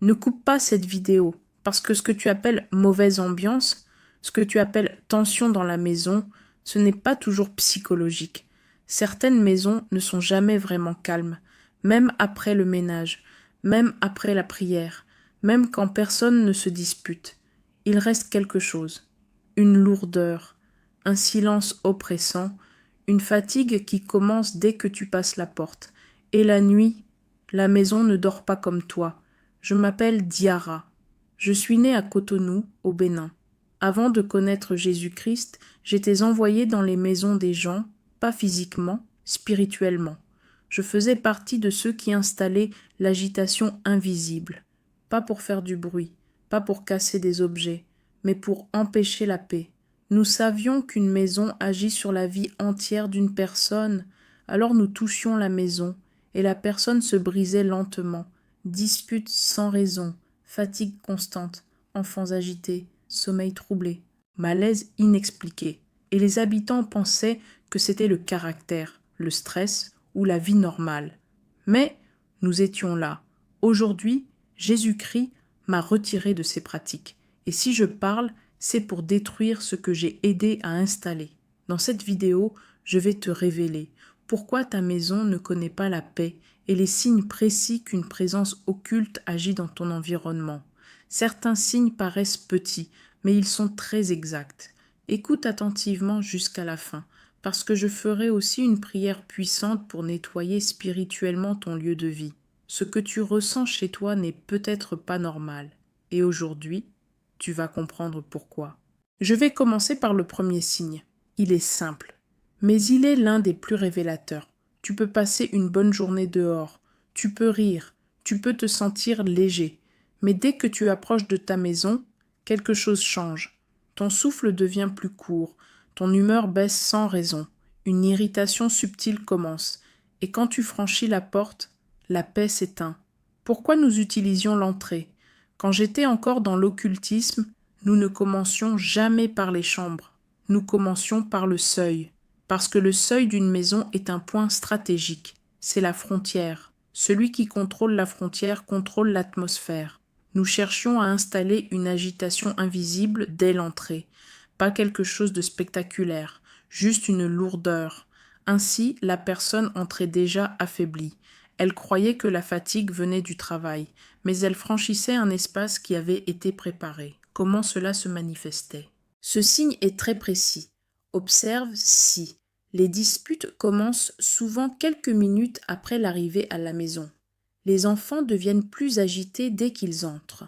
Ne coupe pas cette vidéo, parce que ce que tu appelles mauvaise ambiance, ce que tu appelles tension dans la maison, ce n'est pas toujours psychologique. Certaines maisons ne sont jamais vraiment calmes, même après le ménage, même après la prière, même quand personne ne se dispute. Il reste quelque chose, une lourdeur, un silence oppressant, une fatigue qui commence dès que tu passes la porte. Et la nuit, la maison ne dort pas comme toi. Je m'appelle Diarra. Je suis née à Cotonou, au Bénin. Avant de connaître Jésus-Christ, j'étais envoyée dans les maisons des gens, pas physiquement, spirituellement. Je faisais partie de ceux qui installaient l'agitation invisible, pas pour faire du bruit, pas pour casser des objets, mais pour empêcher la paix. Nous savions qu'une maison agit sur la vie entière d'une personne, alors nous touchions la maison, et la personne se brisait lentement. Disputes sans raison, fatigue constante, enfants agités, sommeil troublé, malaise inexpliqué. Et les habitants pensaient que c'était le caractère, le stress ou la vie normale. Mais nous étions là. Aujourd'hui, Jésus-Christ m'a retiré de ces pratiques. Et si je parle, c'est pour détruire ce que j'ai aidé à installer. Dans cette vidéo, je vais te révéler pourquoi ta maison ne connaît pas la paix et les signes précis qu'une présence occulte agit dans ton environnement. Certains signes paraissent petits, mais ils sont très exacts. Écoute attentivement jusqu'à la fin, parce que je ferai aussi une prière puissante pour nettoyer spirituellement ton lieu de vie. Ce que tu ressens chez toi n'est peut-être pas normal. Et aujourd'hui, tu vas comprendre pourquoi. Je vais commencer par le premier signe. Il est simple, mais il est l'un des plus révélateurs. Tu peux passer une bonne journée dehors, tu peux rire, tu peux te sentir léger, mais dès que tu approches de ta maison, quelque chose change. Ton souffle devient plus court, ton humeur baisse sans raison, une irritation subtile commence, et quand tu franchis la porte, la paix s'éteint. Pourquoi nous utilisions l'entrée? Quand j'étais encore dans l'occultisme, nous ne commencions jamais par les chambres, nous commencions par le seuil, parce que le seuil d'une maison est un point stratégique, c'est la frontière. Celui qui contrôle la frontière contrôle l'atmosphère. Nous cherchions à installer une agitation invisible dès l'entrée, pas quelque chose de spectaculaire, juste une lourdeur. Ainsi, la personne entrait déjà affaiblie. Elle croyait que la fatigue venait du travail, mais elle franchissait un espace qui avait été préparé. Comment cela se manifestait? Ce signe est très précis. Observe si les disputes commencent souvent quelques minutes après l'arrivée à la maison. Les enfants deviennent plus agités dès qu'ils entrent.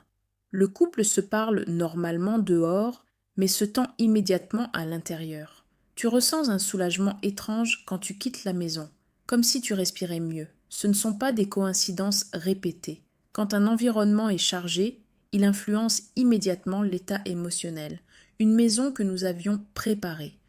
Le couple se parle normalement dehors, mais se tend immédiatement à l'intérieur. Tu ressens un soulagement étrange quand tu quittes la maison, comme si tu respirais mieux. Ce ne sont pas des coïncidences répétées. Quand un environnement est chargé, il influence immédiatement l'état émotionnel. Une maison que nous avions préparée.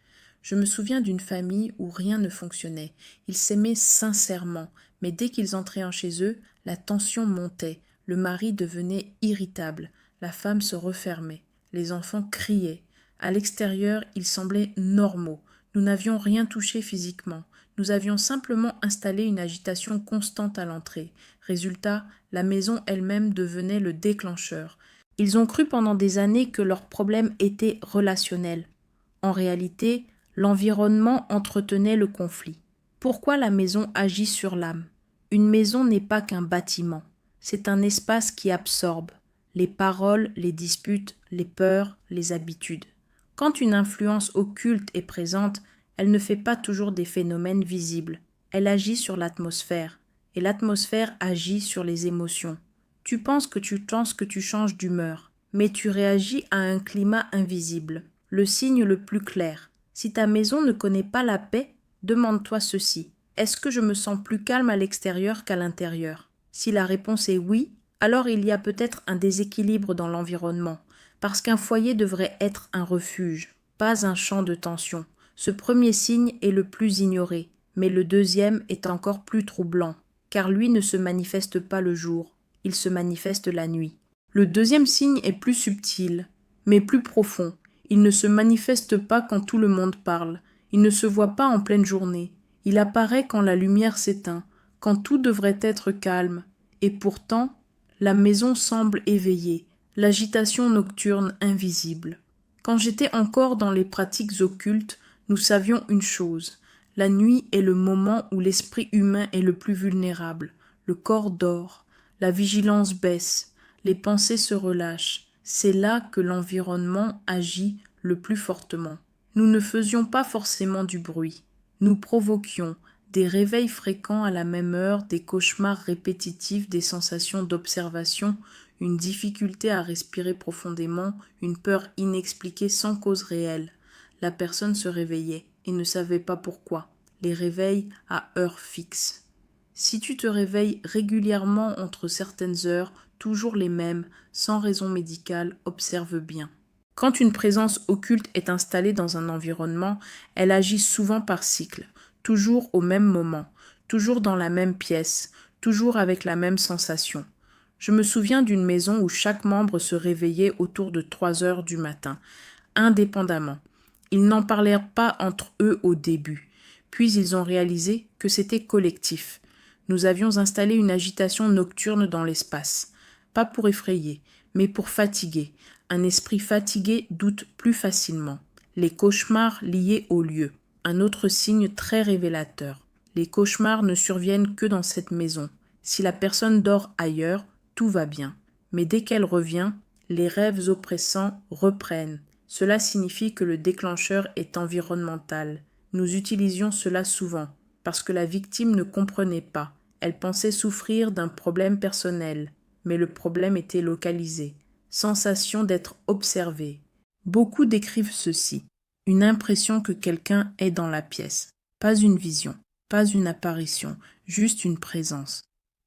Je me souviens d'une famille où rien ne fonctionnait. Ils s'aimaient sincèrement, mais dès qu'ils entraient en chez eux, la tension montait. Le mari devenait irritable. La femme se refermait. Les enfants criaient. À l'extérieur, ils semblaient normaux. Nous n'avions rien touché physiquement. Nous avions simplement installé une agitation constante à l'entrée. Résultat, la maison elle-même devenait le déclencheur. Ils ont cru pendant des années que leur problème était relationnel. En réalité, l'environnement entretenait le conflit. Pourquoi la maison agit sur l'âme? Une maison n'est pas qu'un bâtiment. C'est un espace qui absorbe les paroles, les disputes, les peurs, les habitudes. Quand une influence occulte est présente, elle ne fait pas toujours des phénomènes visibles. Elle agit sur l'atmosphère, et l'atmosphère agit sur les émotions. Tu penses que tu changes d'humeur, mais tu réagis à un climat invisible. Le signe le plus clair. Si ta maison ne connaît pas la paix, demande-toi ceci. Est-ce que je me sens plus calme à l'extérieur qu'à l'intérieur? Si la réponse est oui, alors il y a peut-être un déséquilibre dans l'environnement, parce qu'un foyer devrait être un refuge, pas un champ de tension. Ce premier signe est le plus ignoré, mais le deuxième est encore plus troublant, car lui ne se manifeste pas le jour, il se manifeste la nuit. Le deuxième signe est plus subtil, mais plus profond. Il ne se manifeste pas quand tout le monde parle, il ne se voit pas en pleine journée, il apparaît quand la lumière s'éteint, quand tout devrait être calme, et pourtant, La maison semble éveillée, l'agitation nocturne invisible. Quand j'étais encore dans les pratiques occultes, nous savions une chose. La nuit est le moment où l'esprit humain est le plus vulnérable. Le corps dort, la vigilance baisse, les pensées se relâchent. C'est là que l'environnement agit le plus fortement. Nous ne faisions pas forcément du bruit. Nous provoquions des réveils fréquents à la même heure, des cauchemars répétitifs, des sensations d'observation, une difficulté à respirer profondément, une peur inexpliquée sans cause réelle. La personne se réveillait et ne savait pas pourquoi. Les réveils à heure fixe. Si tu te réveilles régulièrement entre certaines heures, toujours les mêmes, sans raison médicale, observe bien. Quand une présence occulte est installée dans un environnement, elle agit souvent par cycle, toujours au même moment, toujours dans la même pièce, toujours avec la même sensation. Je me souviens d'une maison où chaque membre se réveillait autour de 3 heures du matin, indépendamment. Ils n'en parlèrent pas entre eux au début, puis ils ont réalisé que c'était collectif. Nous avions installé une agitation nocturne dans l'espace, pas pour effrayer, mais pour fatiguer. Un esprit fatigué doute plus facilement. Les cauchemars liés au lieu. Un autre signe très révélateur. Les cauchemars ne surviennent que dans cette maison. Si la personne dort ailleurs, tout va bien. Mais dès qu'elle revient, les rêves oppressants reprennent. Cela signifie que le déclencheur est environnemental. Nous utilisions cela souvent, parce que la victime ne comprenait pas. Elle pensait souffrir d'un problème personnel, mais le problème était localisé. Sensation d'être observé. Beaucoup décrivent ceci. Une impression que quelqu'un est dans la pièce. Pas une vision, pas une apparition, juste une présence.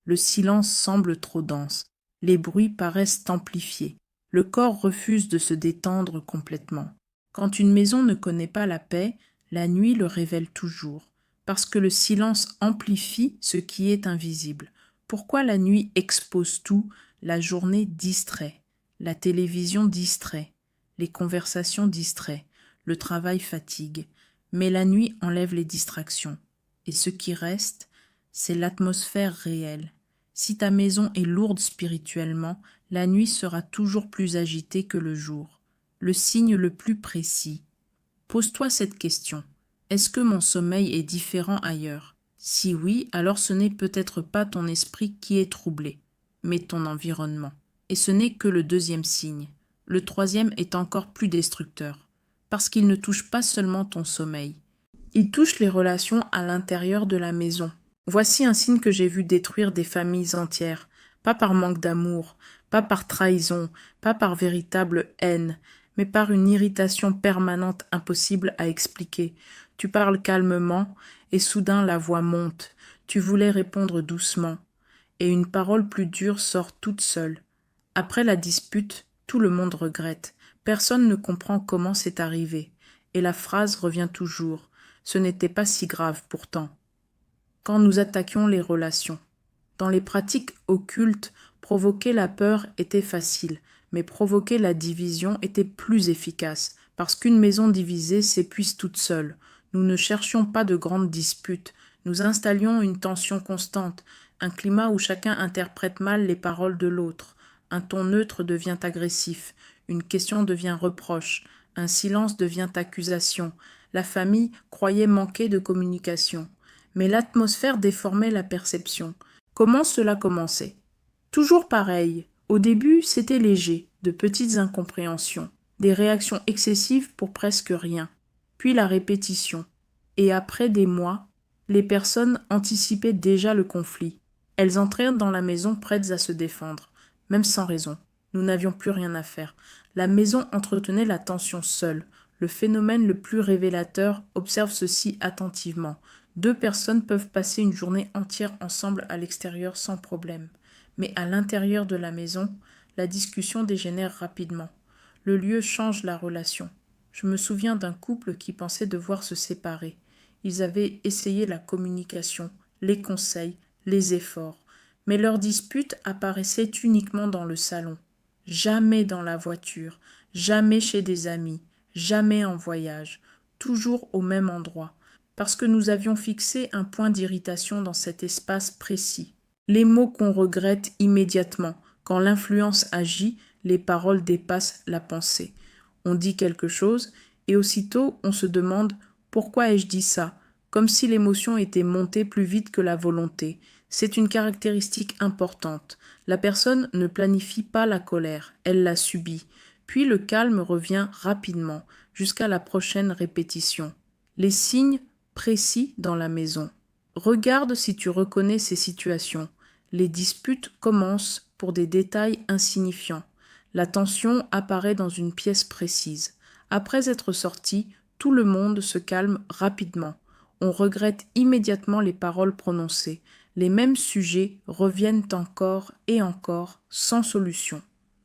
Le silence semble trop dense. Les bruits paraissent amplifiés. Le corps refuse de se détendre complètement. Quand une maison ne connaît pas la paix, la nuit le révèle toujours, parce que le silence amplifie ce qui est invisible. Pourquoi la nuit expose tout, la journée distrait, la télévision distrait, les conversations distraient, le travail fatigue, mais la nuit enlève les distractions. Et ce qui reste, c'est l'atmosphère réelle. Si ta maison est lourde spirituellement, la nuit sera toujours plus agitée que le jour. Le signe le plus précis. Pose-toi cette question. Est-ce que mon sommeil est différent ailleurs? Si oui, alors ce n'est peut-être pas ton esprit qui est troublé, mais ton environnement. Et ce n'est que le deuxième signe. Le troisième est encore plus destructeur, parce qu'il ne touche pas seulement ton sommeil. Il touche les relations à l'intérieur de la maison. Voici un signe que j'ai vu détruire des familles entières, pas par manque d'amour, pas par trahison, pas par véritable haine, mais par une irritation permanente impossible à expliquer. Tu parles calmement, et soudain la voix monte. Tu voulais répondre doucement, et une parole plus dure sort toute seule. Après la dispute, tout le monde regrette. Personne ne comprend comment c'est arrivé. Et la phrase revient toujours. Ce n'était pas si grave pourtant. Quand nous attaquions les relations. Dans les pratiques occultes, provoquer la peur était facile, mais provoquer la division était plus efficace, parce qu'une maison divisée s'épuise toute seule. Nous ne cherchions pas de grandes disputes, nous installions une tension constante, un climat où chacun interprète mal les paroles de l'autre. Un ton neutre devient agressif, une question devient reproche, un silence devient accusation. La famille croyait manquer de communication. Mais l'atmosphère déformait la perception. Comment cela commençait? Toujours pareil. Au début, c'était léger, de petites incompréhensions, des réactions excessives pour presque rien. Puis la répétition. Et après des mois, les personnes anticipaient déjà le conflit. Elles entrèrent dans la maison prêtes à se défendre, même sans raison. Nous n'avions plus rien à faire. La maison entretenait la tension seule. Le phénomène le plus révélateur observe ceci attentivement. 2 personnes peuvent passer une journée entière ensemble à l'extérieur sans problème. Mais à l'intérieur de la maison, la discussion dégénère rapidement. Le lieu change la relation. Je me souviens d'un couple qui pensait devoir se séparer. Ils avaient essayé la communication, les conseils, les efforts. Mais leur dispute apparaissait uniquement dans le salon. Jamais dans la voiture, jamais chez des amis, jamais en voyage, toujours au même endroit, parce que nous avions fixé un point d'irritation dans cet espace précis. Les mots qu'on regrette immédiatement Quand l'influence agit, les paroles dépassent la pensée. On dit quelque chose et aussitôt on se demande « Pourquoi ai-je dit ça ?» comme si l'émotion était montée plus vite que la volonté. C'est une caractéristique importante. La personne ne planifie pas la colère, elle la subit. Puis le calme revient rapidement, jusqu'à la prochaine répétition. Les signes précis dans la maison. Regarde si tu reconnais ces situations. Les disputes commencent pour des détails insignifiants. La tension apparaît dans une pièce précise. Après être sorti, tout le monde se calme rapidement. On regrette immédiatement les paroles prononcées. Les mêmes sujets reviennent encore et encore, sans solution.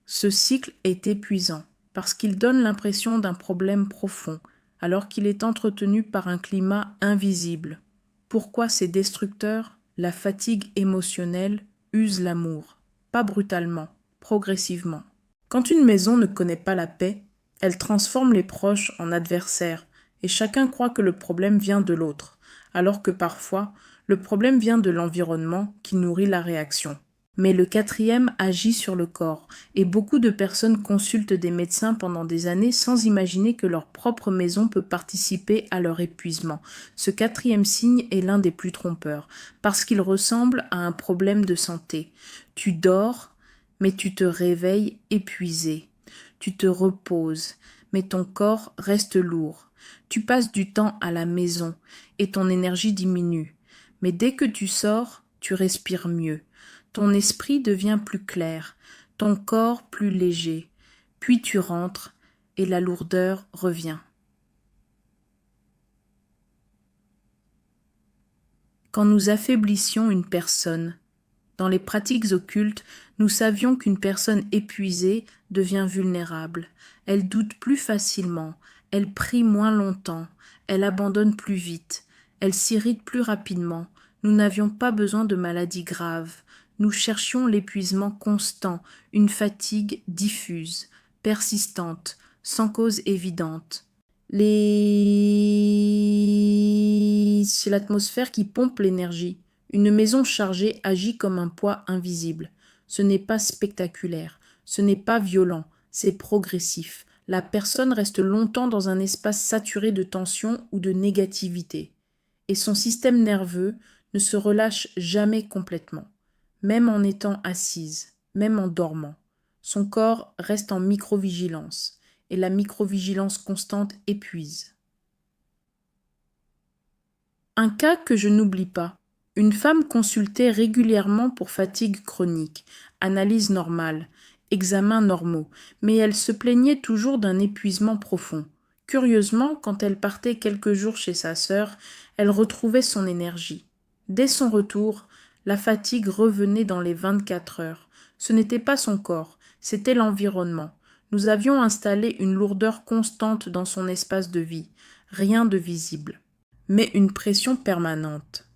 Ce cycle est épuisant, parce qu'il donne l'impression d'un problème profond, alors qu'il est entretenu par un climat invisible. Pourquoi c'est destructeur? La fatigue émotionnelle use l'amour, pas brutalement, progressivement. Quand une maison ne connaît pas la paix, elle transforme les proches en adversaires, et chacun croit que le problème vient de l'autre, alors que parfois, le problème vient de l'environnement qui nourrit la réaction. Mais le quatrième agit sur le corps, et beaucoup de personnes consultent des médecins pendant des années sans imaginer que leur propre maison peut participer à leur épuisement. Ce quatrième signe est l'un des plus trompeurs, parce qu'il ressemble à un problème de santé. Tu dors, mais tu te réveilles épuisé. Tu te reposes, mais ton corps reste lourd. Tu passes du temps à la maison, et ton énergie diminue. Mais dès que tu sors, tu respires mieux. Ton esprit devient plus clair, ton corps plus léger, puis tu rentres et la lourdeur revient. Quand nous affaiblissions une personne, dans les pratiques occultes, nous savions qu'une personne épuisée devient vulnérable. Elle doute plus facilement, elle prie moins longtemps, elle abandonne plus vite, elle s'irrite plus rapidement. Nous n'avions pas besoin de maladies graves. Nous cherchions l'épuisement constant, une fatigue diffuse, persistante, sans cause évidente. C'est l'atmosphère qui pompe l'énergie. Une maison chargée agit comme un poids invisible. Ce n'est pas spectaculaire, ce n'est pas violent, c'est progressif. La personne reste longtemps dans un espace saturé de tension ou de négativité. Et son système nerveux ne se relâche jamais complètement. Même en étant assise, même en dormant, son corps reste en microvigilance, et la microvigilance constante épuise. Un cas que je n'oublie pas. Une femme consultée régulièrement pour fatigue chronique, analyse normale, examens normaux, mais elle se plaignait toujours d'un épuisement profond. Curieusement, quand elle partait quelques jours chez sa sœur, elle retrouvait son énergie. Dès son retour, la fatigue revenait dans les 24 heures. Ce n'était pas son corps, c'était l'environnement. Nous avions installé une lourdeur constante dans son espace de vie, rien de visible, mais une pression permanente.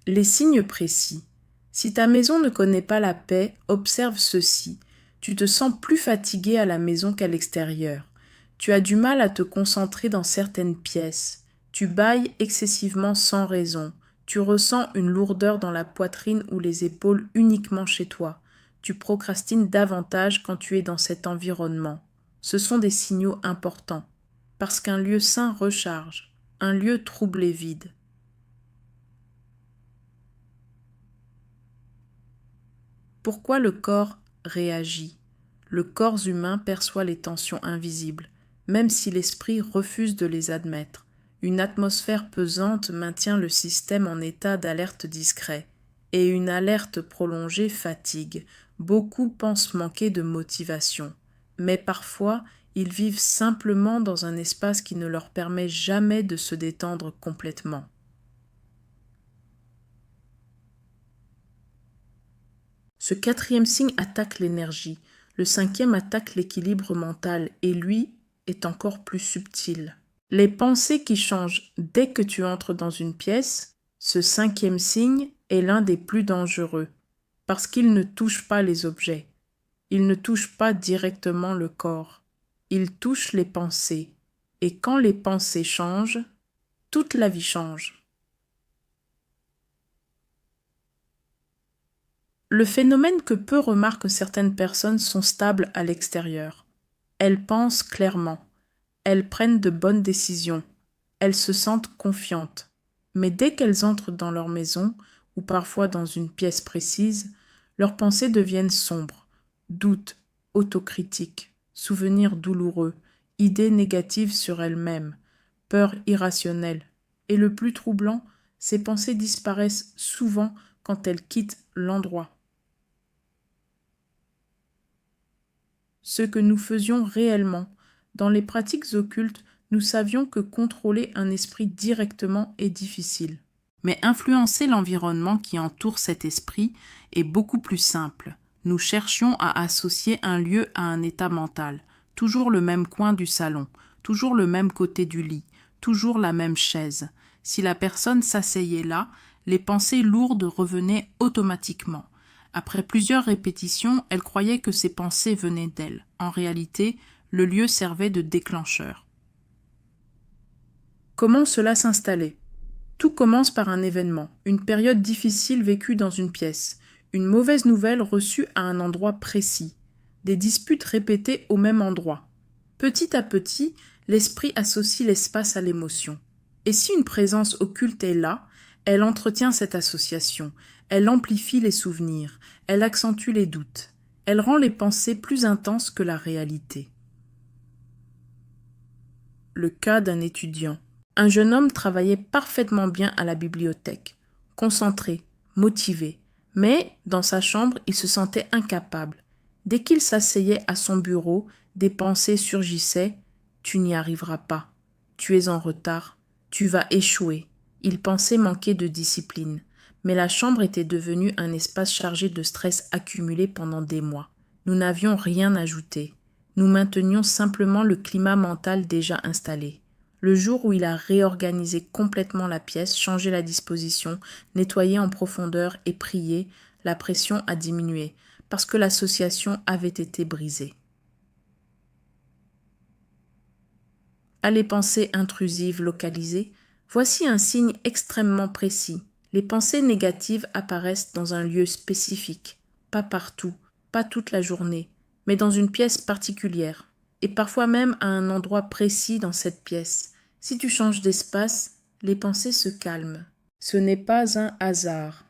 Les signes précis. Si ta maison ne connaît pas la paix, observe ceci. Tu te sens plus fatigué à la maison qu'à l'extérieur. Tu as du mal à te concentrer dans certaines pièces. Tu bâilles excessivement sans raison. Tu ressens une lourdeur dans la poitrine ou les épaules uniquement chez toi. Tu procrastines davantage quand tu es dans cet environnement. Ce sont des signaux importants, parce qu'un lieu sain recharge, un lieu troublé vide. Pourquoi le corps réagit? Le corps humain perçoit les tensions invisibles, même si l'esprit refuse de les admettre. Une atmosphère pesante maintient le système en état d'alerte discret, et une alerte prolongée fatigue. Beaucoup pensent manquer de motivation, mais parfois ils vivent simplement dans un espace qui ne leur permet jamais de se détendre complètement. Ce quatrième signe attaque l'énergie, le cinquième attaque l'équilibre mental et lui est encore plus subtil. Les pensées qui changent dès que tu entres dans une pièce, ce cinquième signe est l'un des plus dangereux parce qu'il ne touche pas les objets, il ne touche pas directement le corps, il touche les pensées et quand les pensées changent, toute la vie change. Le phénomène que peu remarquent certaines personnes sont stables à l'extérieur. Elles pensent clairement, elles prennent de bonnes décisions, elles se sentent confiantes. Mais dès qu'elles entrent dans leur maison, ou parfois dans une pièce précise, leurs pensées deviennent sombres, doutes, autocritiques, souvenirs douloureux, idées négatives sur elles-mêmes, peurs irrationnelles. Et le plus troublant, ces pensées disparaissent souvent quand elles quittent l'endroit. Ce que nous faisions réellement. Dans les pratiques occultes, nous savions que contrôler un esprit directement est difficile. Mais influencer l'environnement qui entoure cet esprit est beaucoup plus simple. Nous cherchions à associer un lieu à un état mental, toujours le même coin du salon, toujours le même côté du lit, toujours la même chaise. Si la personne s'asseyait là, les pensées lourdes revenaient automatiquement. Après plusieurs répétitions, elle croyait que ses pensées venaient d'elle. En réalité, le lieu servait de déclencheur. Comment cela s'installait? Tout commence par un événement, une période difficile vécue dans une pièce, une mauvaise nouvelle reçue à un endroit précis, des disputes répétées au même endroit. Petit à petit, l'esprit associe l'espace à l'émotion. Et si une présence occulte est là, elle entretient cette association, elle amplifie les souvenirs, elle accentue les doutes, elle rend les pensées plus intenses que la réalité. Le cas d'un étudiant. Un jeune homme travaillait parfaitement bien à la bibliothèque, concentré, motivé, mais dans sa chambre, il se sentait incapable. Dès qu'il s'asseyait à son bureau, des pensées surgissaient. Tu n'y arriveras pas, tu es en retard, tu vas échouer. Il pensait manquer de discipline, mais la chambre était devenue un espace chargé de stress accumulé pendant des mois. Nous n'avions rien ajouté. Nous maintenions simplement le climat mental déjà installé. Le jour où il a réorganisé complètement la pièce, changé la disposition, nettoyé en profondeur et prié, la pression a diminué, parce que l'association avait été brisée. À les pensées intrusives localisées, voici un signe extrêmement précis. Les pensées négatives apparaissent dans un lieu spécifique, pas partout, pas toute la journée, mais dans une pièce particulière, et parfois même à un endroit précis dans cette pièce. Si tu changes d'espace, les pensées se calment. Ce n'est pas un hasard.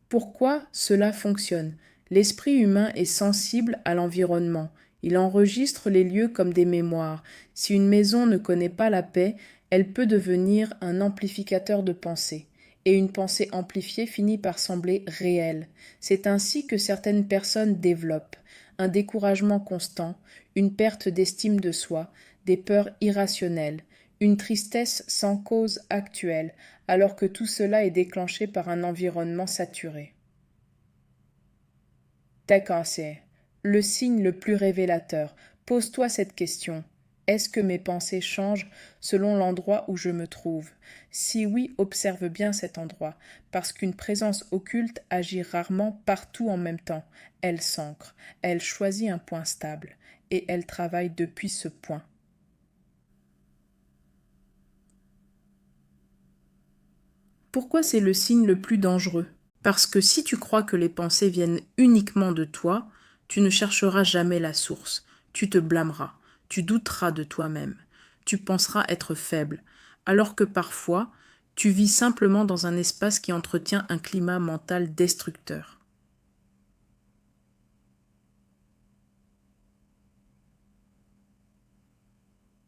Pourquoi cela fonctionne? L'esprit humain est sensible à l'environnement. Il enregistre les lieux comme des mémoires. Si une maison ne connaît pas la paix, elle peut devenir un amplificateur de pensée. Et une pensée amplifiée finit par sembler réelle. C'est ainsi que certaines personnes développent un découragement constant, une perte d'estime de soi, des peurs irrationnelles, une tristesse sans cause actuelle, alors que tout cela est déclenché par un environnement saturé. Ta cancer, le signe le plus révélateur. Pose-toi cette question. Est-ce que mes pensées changent selon l'endroit où je me trouve? Si oui, observe bien cet endroit, parce qu'une présence occulte agit rarement partout en même temps. Elle s'ancre, elle choisit un point stable, et elle travaille depuis ce point. Pourquoi c'est le signe le plus dangereux? Parce que si tu crois que les pensées viennent uniquement de toi, tu ne chercheras jamais la source, tu te blâmeras, tu douteras de toi-même, tu penseras être faible, alors que parfois, tu vis simplement dans un espace qui entretient un climat mental destructeur.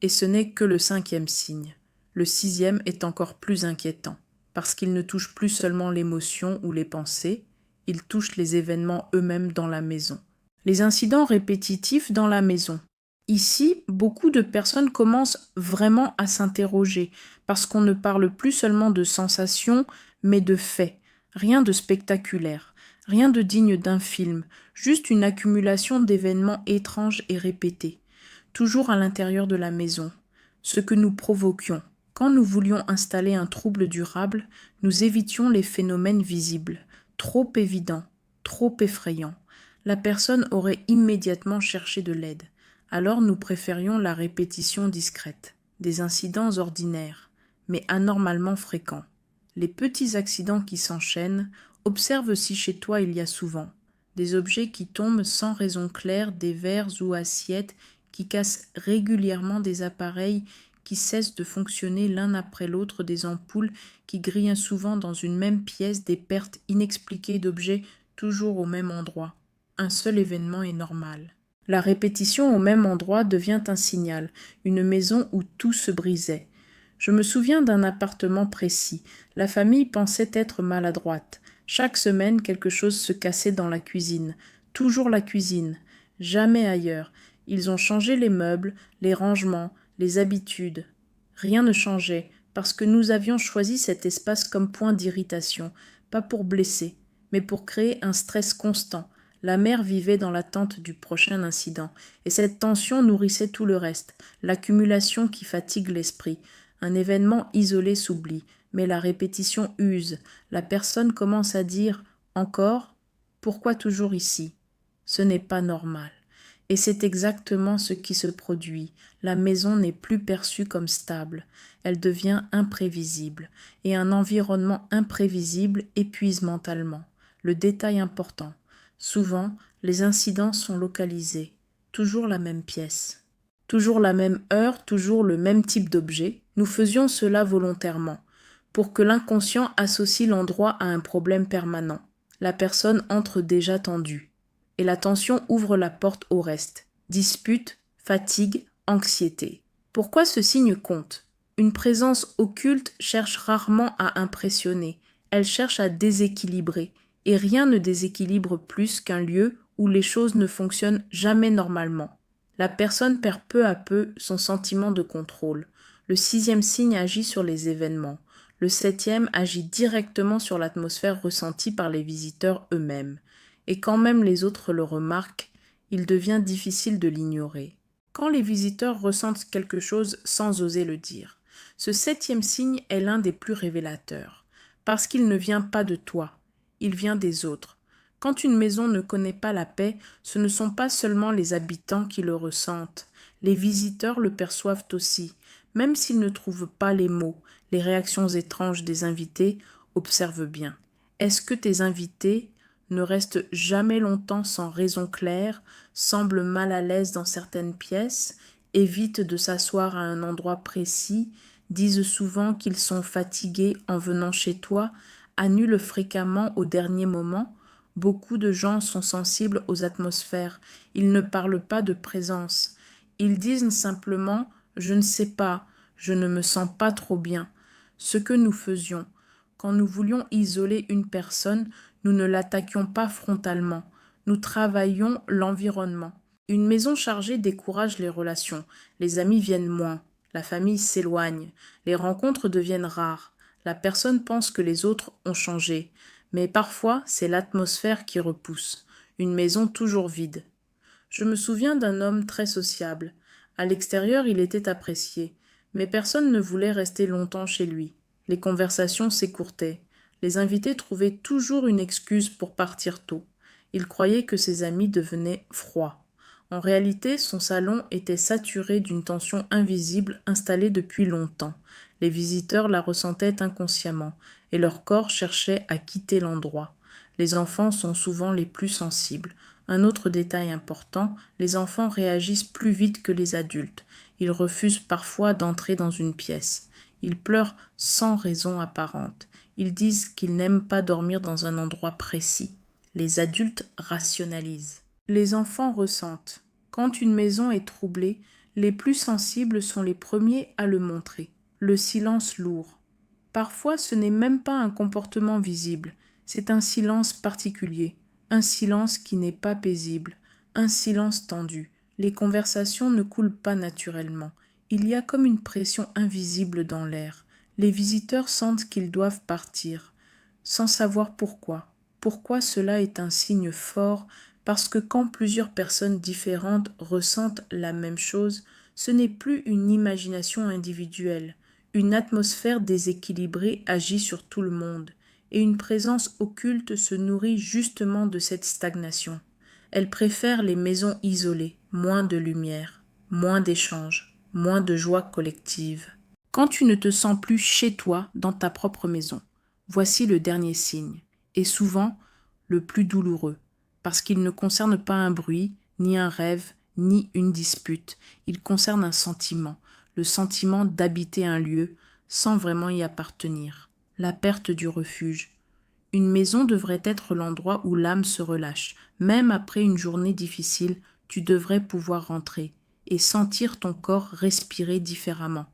Et ce n'est que le 5e signe. Le 6e est encore plus inquiétant, parce qu'il ne touche plus seulement l'émotion ou les pensées, il touche les événements eux-mêmes dans la maison. Les incidents répétitifs dans la maison. Ici, beaucoup de personnes commencent vraiment à s'interroger, parce qu'on ne parle plus seulement de sensations, mais de faits. Rien de spectaculaire, rien de digne d'un film, juste une accumulation d'événements étranges et répétés, toujours à l'intérieur de la maison. Ce que nous provoquions. Quand nous voulions installer un trouble durable, nous évitions les phénomènes visibles, trop évidents, trop effrayants. La personne aurait immédiatement cherché de l'aide. Alors nous préférions la répétition discrète, des incidents ordinaires, mais anormalement fréquents. Les petits accidents qui s'enchaînent, observe si chez toi il y a souvent des objets qui tombent sans raison claire, des verres ou assiettes qui cassent régulièrement, des appareils qui cessent de fonctionner l'un après l'autre, des ampoules qui grillent souvent dans une même pièce, des pertes inexpliquées d'objets toujours au même endroit. Un seul événement est normal. La répétition au même endroit devient un signal, une maison où tout se brisait. Je me souviens d'un appartement précis. La famille pensait être maladroite. Chaque semaine, quelque chose se cassait dans la cuisine. Toujours la cuisine, jamais ailleurs. Ils ont changé les meubles, les rangements, les habitudes. Rien ne changeait, parce que nous avions choisi cet espace comme point d'irritation, pas pour blesser, mais pour créer un stress constant. La mère vivait dans l'attente du prochain incident, et cette tension nourrissait tout le reste, l'accumulation qui fatigue l'esprit. Un événement isolé s'oublie, mais la répétition use. La personne commence à dire « Encore ? Pourquoi toujours ici ?» Ce n'est pas normal. Et c'est exactement ce qui se produit. La maison n'est plus perçue comme stable. Elle devient imprévisible. Et un environnement imprévisible épuise mentalement. Le détail important. Souvent, les incidents sont localisés. Toujours la même pièce. Toujours la même heure, toujours le même type d'objet. Nous faisions cela volontairement, pour que l'inconscient associe l'endroit à un problème permanent. La personne entre déjà tendue, et la tension ouvre la porte au reste. Dispute, fatigue, anxiété. Pourquoi ce signe compte ? Une présence occulte cherche rarement à impressionner, elle cherche à déséquilibrer, et rien ne déséquilibre plus qu'un lieu où les choses ne fonctionnent jamais normalement. La personne perd peu à peu son sentiment de contrôle. Le 6e signe agit sur les événements. Le 7e agit directement sur l'atmosphère ressentie par les visiteurs eux-mêmes. Et quand même les autres le remarquent, il devient difficile de l'ignorer. Quand les visiteurs ressentent quelque chose sans oser le dire, ce 7e signe est l'un des plus révélateurs, parce qu'il ne vient pas de toi, il vient des autres. Quand une maison ne connaît pas la paix, ce ne sont pas seulement les habitants qui le ressentent, les visiteurs le perçoivent aussi, même s'ils ne trouvent pas les mots. Les réactions étranges des invités, observe bien. Est-ce que tes invités ne restent jamais longtemps sans raison claire, semblent mal à l'aise dans certaines pièces, évitent de s'asseoir à un endroit précis, disent souvent qu'ils sont fatigués en venant chez toi, annulent fréquemment au dernier moment? Beaucoup de gens sont sensibles aux atmosphères, ils ne parlent pas de présence. Ils disent simplement « je ne sais pas, je ne me sens pas trop bien ». Ce que nous faisions, quand nous voulions isoler une personne, nous ne l'attaquions pas frontalement, nous travaillions l'environnement. Une maison chargée décourage les relations, les amis viennent moins, la famille s'éloigne, les rencontres deviennent rares, la personne pense que les autres ont changé, mais parfois c'est l'atmosphère qui repousse, une maison toujours vide. Je me souviens d'un homme très sociable. À l'extérieur, il était apprécié, mais personne ne voulait rester longtemps chez lui. Les conversations s'écourtaient. Les invités trouvaient toujours une excuse pour partir tôt. Il croyait que ses amis devenaient froids. En réalité, son salon était saturé d'une tension invisible installée depuis longtemps. Les visiteurs la ressentaient inconsciemment, et leur corps cherchait à quitter l'endroit. Les enfants sont souvent les plus sensibles. Un autre détail important, les enfants réagissent plus vite que les adultes. Ils refusent parfois d'entrer dans une pièce. Ils pleurent sans raison apparente. Ils disent qu'ils n'aiment pas dormir dans un endroit précis. Les adultes rationalisent. Les enfants ressentent. Quand une maison est troublée, les plus sensibles sont les premiers à le montrer. Le silence lourd. Parfois, ce n'est même pas un comportement visible, c'est un silence particulier, un silence qui n'est pas paisible, un silence tendu. Les conversations ne coulent pas naturellement. Il y a comme une pression invisible dans l'air. Les visiteurs sentent qu'ils doivent partir, sans savoir pourquoi. Pourquoi cela est un signe fort, parce que quand plusieurs personnes différentes ressentent la même chose, ce n'est plus une imagination individuelle. Une atmosphère déséquilibrée agit sur tout le monde, et une présence occulte se nourrit justement de cette stagnation. Elle préfère les maisons isolées, moins de lumière, moins d'échanges, moins de joie collective. Quand tu ne te sens plus chez toi dans ta propre maison, Voici le dernier signe, et souvent le plus douloureux, parce qu'il ne concerne pas un bruit, ni un rêve, ni une dispute. Il concerne un sentiment, le sentiment d'habiter un lieu sans vraiment y appartenir. La perte du refuge. Une maison devrait être l'endroit où l'âme se relâche. Même après une journée difficile, tu devrais pouvoir rentrer et sentir ton corps respirer différemment.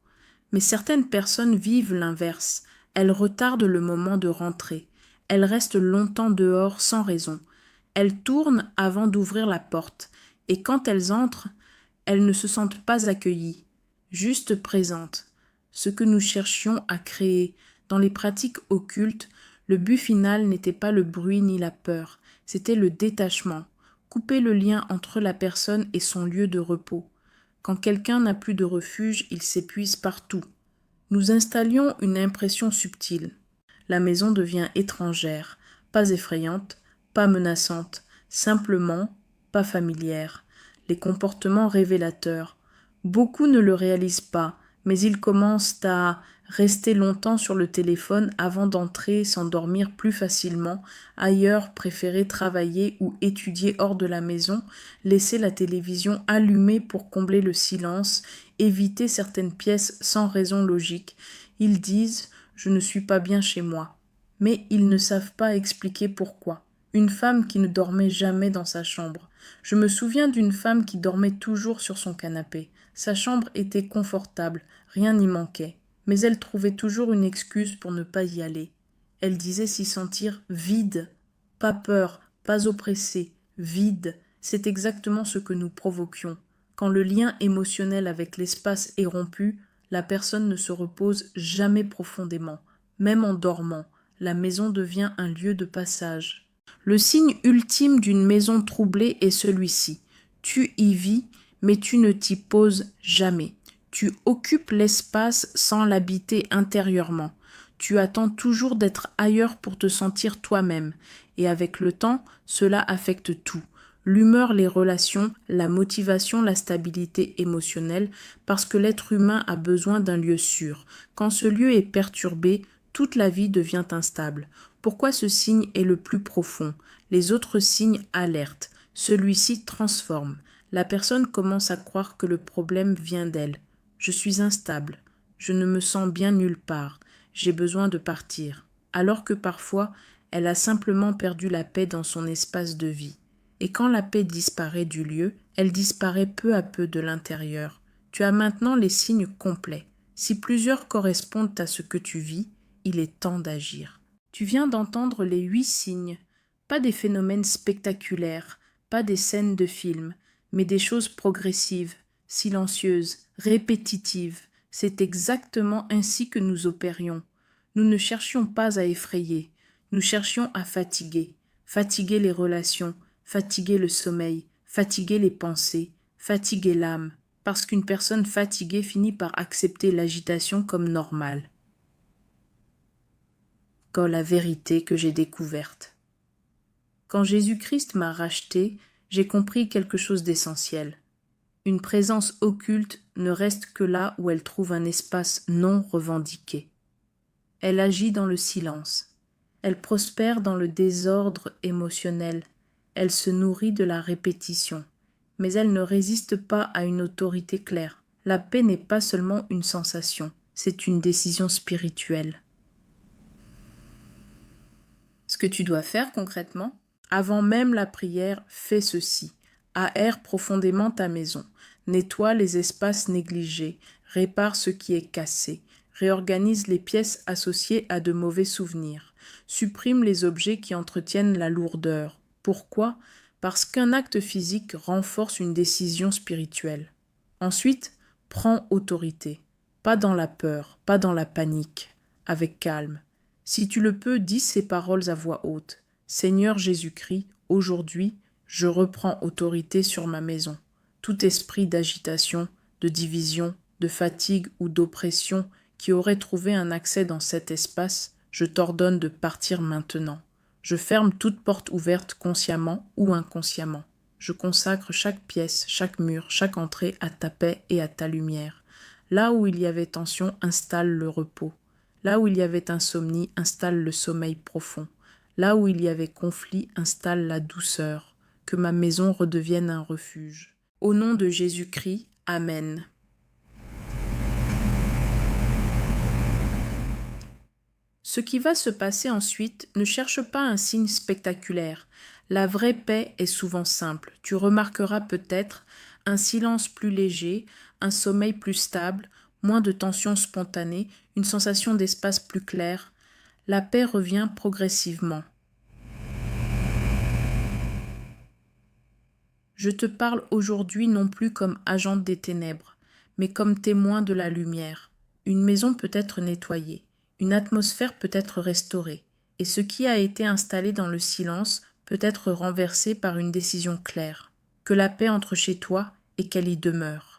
Mais certaines personnes vivent l'inverse. Elles retardent le moment de rentrer. Elles restent longtemps dehors sans raison. Elles tournent avant d'ouvrir la porte. Et quand elles entrent, elles ne se sentent pas accueillies, juste présentes. Ce que nous cherchions à créer dans les pratiques occultes, le but final n'était pas le bruit ni la peur, c'était le détachement, couper le lien entre la personne et son lieu de repos. Quand quelqu'un n'a plus de refuge, il s'épuise partout. Nous installions une impression subtile. La maison devient étrangère, pas effrayante, pas menaçante, simplement pas familière. Les comportements révélateurs. Beaucoup ne le réalisent pas, mais ils commencent à rester longtemps sur le téléphone avant d'entrer, s'endormir plus facilement, ailleurs préférer travailler ou étudier hors de la maison, laisser la télévision allumée pour combler le silence, éviter certaines pièces sans raison logique. Ils disent « je ne suis pas bien chez moi », mais ils ne savent pas expliquer pourquoi. Une femme qui ne dormait jamais dans sa chambre. Je me souviens d'une femme qui dormait toujours sur son canapé. Sa chambre était confortable, rien n'y manquait, mais elle trouvait toujours une excuse pour ne pas y aller. Elle disait s'y sentir vide, pas peur, pas oppressée, vide. C'est exactement ce que nous provoquions. Quand le lien émotionnel avec l'espace est rompu, la personne ne se repose jamais profondément. Même en dormant, la maison devient un lieu de passage. Le signe ultime d'une maison troublée est celui-ci. Tu y vis, mais tu ne t'y poses jamais. Tu occupes l'espace sans l'habiter intérieurement. Tu attends toujours d'être ailleurs pour te sentir toi-même. Et avec le temps, cela affecte tout. L'humeur, les relations, la motivation, la stabilité émotionnelle, parce que l'être humain a besoin d'un lieu sûr. Quand ce lieu est perturbé, toute la vie devient instable. Pourquoi ce signe est le plus profond? Les autres signes alertent. Celui-ci transforme. La personne commence à croire que le problème vient d'elle. Je suis instable. Je ne me sens bien nulle part. J'ai besoin de partir. Alors que parfois, elle a simplement perdu la paix dans son espace de vie. Et quand la paix disparaît du lieu, elle disparaît peu à peu de l'intérieur. Tu as maintenant les signes complets. Si plusieurs correspondent à ce que tu vis, il est temps d'agir. Tu viens d'entendre les 8 signes, pas des phénomènes spectaculaires, pas des scènes de film, mais des choses progressives, silencieuses, répétitives. C'est exactement ainsi que nous opérions. Nous ne cherchions pas à effrayer, nous cherchions à fatiguer. Fatiguer les relations, fatiguer le sommeil, fatiguer les pensées, fatiguer l'âme, parce qu'une personne fatiguée finit par accepter l'agitation comme normale. Quand la vérité que j'ai découverte. Quand Jésus-Christ m'a racheté, j'ai compris quelque chose d'essentiel. Une présence occulte ne reste que là où elle trouve un espace non revendiqué. Elle agit dans le silence. Elle prospère dans le désordre émotionnel. Elle se nourrit de la répétition. Mais elle ne résiste pas à une autorité claire. La paix n'est pas seulement une sensation, c'est une décision spirituelle. Ce que tu dois faire concrètement, avant même la prière, fais ceci. Aère profondément ta maison. Nettoie les espaces négligés. Répare ce qui est cassé. Réorganise les pièces associées à de mauvais souvenirs. Supprime les objets qui entretiennent la lourdeur. Pourquoi? Parce qu'un acte physique renforce une décision spirituelle. Ensuite, prends autorité. Pas dans la peur, pas dans la panique. Avec calme. Si tu le peux, dis ces paroles à voix haute. Seigneur Jésus-Christ, aujourd'hui, je reprends autorité sur ma maison. Tout esprit d'agitation, de division, de fatigue ou d'oppression qui aurait trouvé un accès dans cet espace, je t'ordonne de partir maintenant. Je ferme toute porte ouverte consciemment ou inconsciemment. Je consacre chaque pièce, chaque mur, chaque entrée à ta paix et à ta lumière. Là où il y avait tension, installe le repos. Là où il y avait insomnie, installe le sommeil profond. Là où il y avait conflit, installe la douceur. Que ma maison redevienne un refuge. Au nom de Jésus-Christ, Amen. Ce qui va se passer ensuite, ne cherche pas un signe spectaculaire. La vraie paix est souvent simple. Tu remarqueras peut-être un silence plus léger, un sommeil plus stable, moins de tension spontanée, une sensation d'espace plus clair. La paix revient progressivement. Je te parle aujourd'hui non plus comme agent des ténèbres, mais comme témoin de la lumière. Une maison peut être nettoyée, une atmosphère peut être restaurée, et ce qui a été installé dans le silence peut être renversé par une décision claire. Que la paix entre chez toi et qu'elle y demeure.